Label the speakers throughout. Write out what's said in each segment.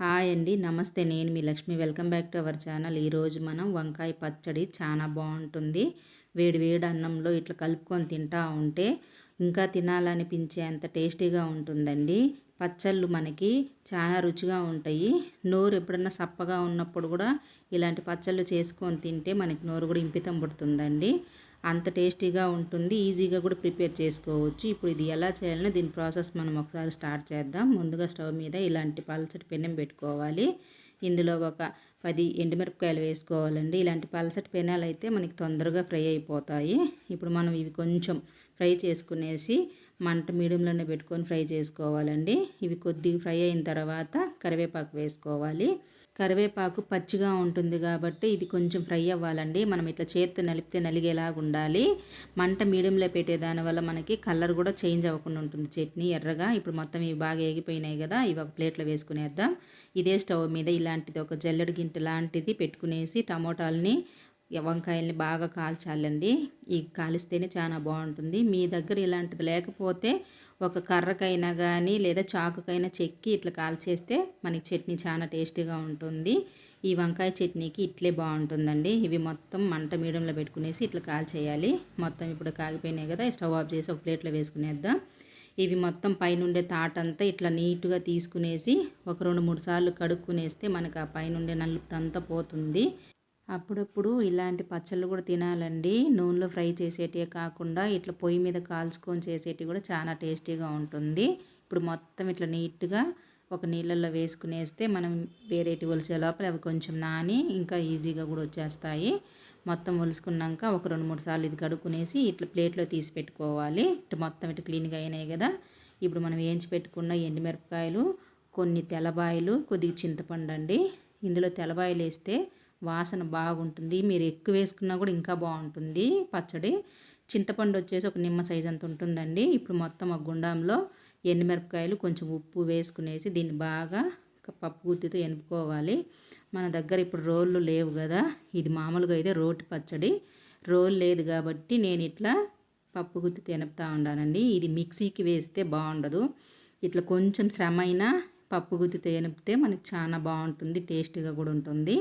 Speaker 1: Hi అండి. నమస్తే. నేను మీ Lakshmi. Welcome back to our channel. ఈరోజు మనం వంకాయ పచ్చడి చాలా బాగుంటుంది. వేడి వేడి అన్నంలో ఇట్లా కలుపుకొని తింటా ఉంటే ఇంకా తినాలనిపించే అంత టేస్టీగా ఉంటుందండి. పచ్చళ్ళు మనకి చాలా రుచిగా ఉంటాయి. నోరు ఎప్పుడన్నా సప్పగా ఉన్నప్పుడు కూడా ఇలాంటి పచ్చళ్ళు చేసుకొని తింటే మనకి నోరు కూడా ఇంపితం పుడుతుందండి. అంత టేస్టీగా ఉంటుంది. ఈజీగా కూడా ప్రిపేర్ చేసుకోవచ్చు. ఇప్పుడు ఇది ఎలా చేయాలనో దీని ప్రాసెస్ మనం ఒకసారి స్టార్ట్ చేద్దాం. ముందుగా స్టవ్ మీద ఇలాంటి పలచటి పెనం పెట్టుకోవాలి. ఇందులో ఒక 10 ఎండుమిరపకాయలు వేసుకోవాలండి. ఇలాంటి పలచటి పెనాలు అయితే మనకి తొందరగా ఫ్రై అయిపోతాయి. ఇప్పుడు మనం ఇవి కొంచెం ఫ్రై చేసుకునేసి మంట మీడియంలోనే పెట్టుకొని ఫ్రై చేసుకోవాలండి. ఇవి కొద్దిగా ఫ్రై అయిన తర్వాత కరివేపాకు వేసుకోవాలి. కరివేపాకు పచ్చిగా ఉంటుంది కాబట్టి ఇది కొంచెం ఫ్రై అవ్వాలండి. మనం ఇట్లా చేత్తో నలిపితే నలిగేలాగా ఉండాలి. మంట మీడియంలో పెట్టే దానివల్ల మనకి కలర్ కూడా చేంజ్ అవ్వకుండా ఉంటుంది చట్నీ ఎర్రగా. ఇప్పుడు మొత్తం ఇవి బాగా ఏగిపోయినాయి కదా, ఇవి ఒక ప్లేట్లో వేసుకునేద్దాం. ఇదే స్టవ్ మీద ఇలాంటిది ఒక జల్లెడ గింట లాంటిది పెట్టుకునేసి టమోటాలని వంకాయల్ని బాగా కాల్చాలండి. ఈ కాలిస్తేనే చాలా బాగుంటుంది. మీ దగ్గర ఇలాంటిది లేకపోతే ఒక కర్రకైనా కానీ లేదా చాకుకైనా చెక్కి ఇట్లా కాల్చేస్తే మనకి చట్నీ చాలా టేస్టీగా ఉంటుంది. ఈ వంకాయ చట్నీకి ఇట్లే బాగుంటుందండి. ఇవి మొత్తం మంట మీడియంలో పెట్టుకునేసి ఇట్లా కాల్చేయాలి. మొత్తం ఇప్పుడు కాగిపోయినాయి కదా, స్టవ్ ఆఫ్ చేసి ఒక ప్లేట్లో వేసుకునేద్దాం. ఇవి మొత్తం పైనుండే తాటంతా ఇట్లా నీట్గా తీసుకునేసి ఒక 2-3 సార్లు కడుక్కునేస్తే మనకు ఆ పైనుండే నలుపుతంతా పోతుంది. అప్పుడప్పుడు ఇలాంటి పచ్చళ్ళు కూడా తినాలండి. నూనెలో ఫ్రై చేసేటివే కాకుండా ఇట్లా పొయ్యి మీద కాల్చుకొని చేసేటివి కూడా చాలా టేస్టీగా ఉంటుంది. ఇప్పుడు మొత్తం ఇట్లా నీట్గా ఒక నీళ్ళల్లో వేసుకునేస్తే మనం వేరేటి ఒలిసే లోపల అవి కొంచెం నాని ఇంకా ఈజీగా కూడా వచ్చేస్తాయి. మొత్తం ఒలుసుకున్నాక ఒక 2-3 సార్లు ఇది కడుక్కునేసి ఇట్లా ప్లేట్లో తీసి పెట్టుకోవాలి. ఇట్లా మొత్తం ఇట్లా క్లీన్గా అయినాయి కదా. ఇప్పుడు మనం వేయించి పెట్టుకున్న ఎండుమిరపకాయలు, కొన్ని తెల్లబాయలు, కొద్దిగా చింతపండు అండి. ఇందులో తెల్లబాయలు వేస్తే వాసన బాగుంటుంది. మీరు ఎక్కువ వేసుకున్నా కూడా ఇంకా బాగుంటుంది పచ్చడి. చింతపండు వచ్చేసి ఒక నిమ్మ సైజ్ అంత ఉంటుందండి. ఇప్పుడు మొత్తం ఒక గుండంలో ఎండుమిరపకాయలు, కొంచెం ఉప్పు వేసుకునేసి దీన్ని బాగా పప్పు గుత్తితో ఎనుపుకోవాలి. మన దగ్గర ఇప్పుడు రోళ్ళు లేవు కదా, ఇది మామూలుగా అయితే రోటి పచ్చడి. రోలు లేదు కాబట్టి నేను ఇట్లా పప్పు గుత్తితో ఎనుపుతా ఉన్నానండి. ఇది మిక్సీకి వేస్తే బాగుండదు. ఇట్లా కొంచెం శ్రమ అయినా పప్పు గుత్తితో ఎనిపితే మనకి చాలా బాగుంటుంది, టేస్టీగా కూడా ఉంటుంది.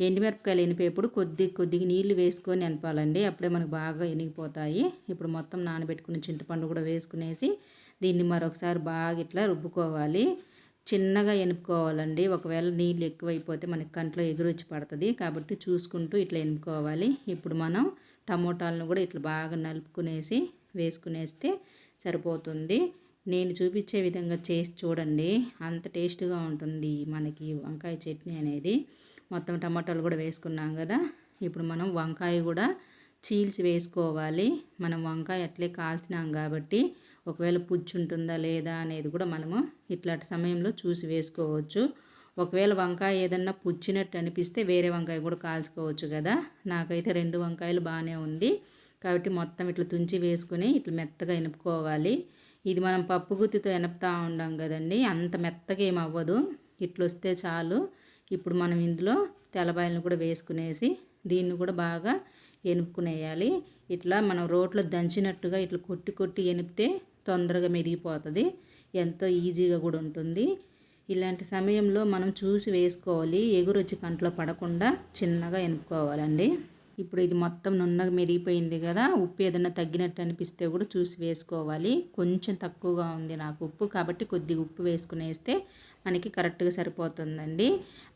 Speaker 1: ఎండుమిరపకాయలు ఎనిపేప్పుడు కొద్దిగా నీళ్లు వేసుకొని ఎనపాలండి. అప్పుడే మనకు బాగా ఎనిగిపోతాయి. ఇప్పుడు మొత్తం నానబెట్టుకున్న చింతపండు కూడా వేసుకునేసి దీన్ని మరొకసారి బాగా ఇట్లా రుబ్బుకోవాలి. చిన్నగా ఎనుపుకోవాలండి. ఒకవేళ నీళ్ళు ఎక్కువైపోతే మనకి కంట్లో ఎగురొచ్చి పడుతుంది కాబట్టి చూసుకుంటూ ఇట్లా ఎనుపుకోవాలి. ఇప్పుడు మనం టమోటాలను కూడా ఇట్లా బాగా నలుపుకునేసి వేసుకునేస్తే సరిపోతుంది. నేను చూపించే విధంగా చేసి చూడండి, అంత టేస్ట్గా ఉంటుంది మనకి వంకాయ చట్నీ అనేది. మొత్తం టమాటాలు కూడా వేసుకున్నాం కదా. ఇప్పుడు మనం వంకాయ కూడా చీల్చి వేసుకోవాలి. మనం వంకాయ అట్లే కాల్చినాం కాబట్టి ఒకవేళ పుచ్చు ఉంటుందా లేదా అనేది కూడా మనము ఇట్లాంటి సమయంలో చూసి వేసుకోవచ్చు. ఒకవేళ వంకాయ ఏదన్నా పుచ్చినట్టు అనిపిస్తే వేరే వంకాయ కూడా కాల్చుకోవచ్చు కదా. నాకైతే 2 వంకాయలు బాగానే ఉంది కాబట్టి మొత్తం ఇట్లా తుంచి వేసుకుని ఇట్లా మెత్తగా ఎనుపుకోవాలి. ఇది మనం పప్పు గుత్తితో ఎనుపుతూ ఉండం కదండి, అంత మెత్తగా ఏమి అవ్వదు. ఇట్లా వస్తే చాలు. ఇప్పుడు మనం ఇందులో తెల్లబాయలను కూడా వేసుకునేసి దీన్ని కూడా బాగా ఎనుపుకునేయాలి. ఇట్లా మనం రోట్లో దంచినట్టుగా ఇట్లా కొట్టి కొట్టి ఎనిపితే తొందరగా మెదిగిపోతుంది, ఎంతో ఈజీగా కూడా ఉంటుంది. ఇలాంటి సమయంలో మనం చూసి వేసుకోవాలి. ఎగురు వచ్చి కంట్లో పడకుండా చిన్నగా ఎనుపుకోవాలండి. ఇప్పుడు ఇది మొత్తం నున్నగా మెరిగిపోయింది కదా. ఉప్పు ఏదైనా తగ్గినట్టు అనిపిస్తే కూడా చూసి వేసుకోవాలి. కొంచెం తక్కువగా ఉంది నాకు ఉప్పు కాబట్టి కొద్దిగా ఉప్పు వేసుకునేస్తే మనకి కరెక్ట్గా సరిపోతుందండి.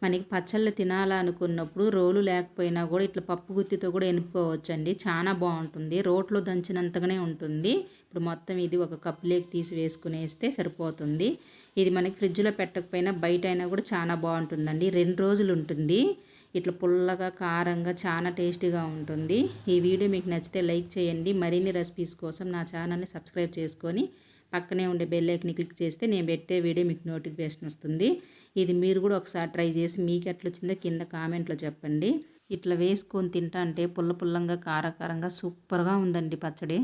Speaker 1: మనకి పచ్చళ్ళు తినాలనుకున్నప్పుడు రోలు లేకపోయినా కూడా ఇట్లా పప్పు గుత్తితో కూడా ఎనుపుకోవచ్చండి, చాలా బాగుంటుంది. రోట్లో దంచినంతగానే ఉంటుంది. ఇప్పుడు మొత్తం ఇది ఒక కప్పులోకి తీసి వేసుకునేస్తే సరిపోతుంది. ఇది మనకి ఫ్రిడ్జ్లో పెట్టకపోయినా బయట అయినా కూడా చాలా బాగుంటుందండి. 2 రోజులు ఉంటుంది. ఇట్లా పుల్లగా కారంగా చాలా టేస్టీగా ఉంటుంది. ఈ వీడియో మీకు నచ్చితే లైక్ చేయండి. మరిన్ని రెసిపీస్ కోసం నా ఛానల్ని సబ్స్క్రైబ్ చేసుకొని పక్కనే ఉండే బెల్ ఐకాన్ని క్లిక్ చేస్తే నేను పెట్టే వీడియో మీకు నోటిఫికేషన్ వస్తుంది. ఇది మీరు కూడా ఒకసారి ట్రై చేసి మీకు ఎట్లా వచ్చిందో కింద కామెంట్లో చెప్పండి. ఇట్లా వేసుకొని తింటా అంటే పుల్ల పుల్లంగా కారకారంగా సూపర్గా ఉందండి పచ్చడి.